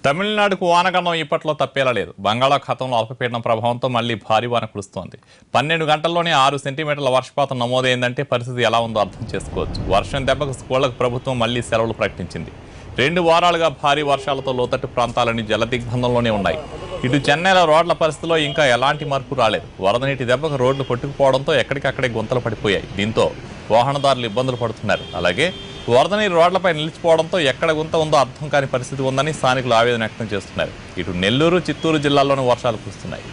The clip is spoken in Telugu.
తమిళనాడుకు వానగండం ఇప్పట్లో తప్పేలా లేదు. బంగాళాఖాతంలో అల్పపీడనం ప్రభావంతో మళ్లీ భారీ వాన కురుస్తోంది. 12 గంటల్లోనే 6 సెంటీమీటర్ల వర్షపాతం నమోదైందంటే పరిస్థితి ఎలా ఉందో అర్థం చేసుకోవచ్చు. వర్షం దెబ్బకు స్కూళ్లకు ప్రభుత్వం మళ్లీ సెలవులు ప్రకటించింది. 2 వారాలుగా భారీ వర్షాలతో లోతట్టు ప్రాంతాలన్నీ జలదిగ్బంధంలోనే ఉన్నాయి. ఇటు చెన్నైలో రోడ్ల పరిస్థితిలో ఇంకా ఎలాంటి మార్పు రాలేదు. వరద నీటి దెబ్బకు రోడ్లు కొట్టుకుపోవడంతో ఎక్కడికక్కడే గుంతలు పడిపోయాయి. దీంతో వాహనదారులు ఇబ్బందులు పడుతున్నారు. అలాగే వరద నీరు రోడ్లపై నిలిచిపోవడంతో ఎక్కడ గుంత ఉందో అర్థం కాని పరిస్థితి ఉందని స్థానికులు ఆవేదన వ్యక్తం చేస్తున్నారు. ఇటు నెల్లూరు, చిత్తూరు జిల్లాల్లోనూ వర్షాలు కురుస్తున్నాయి.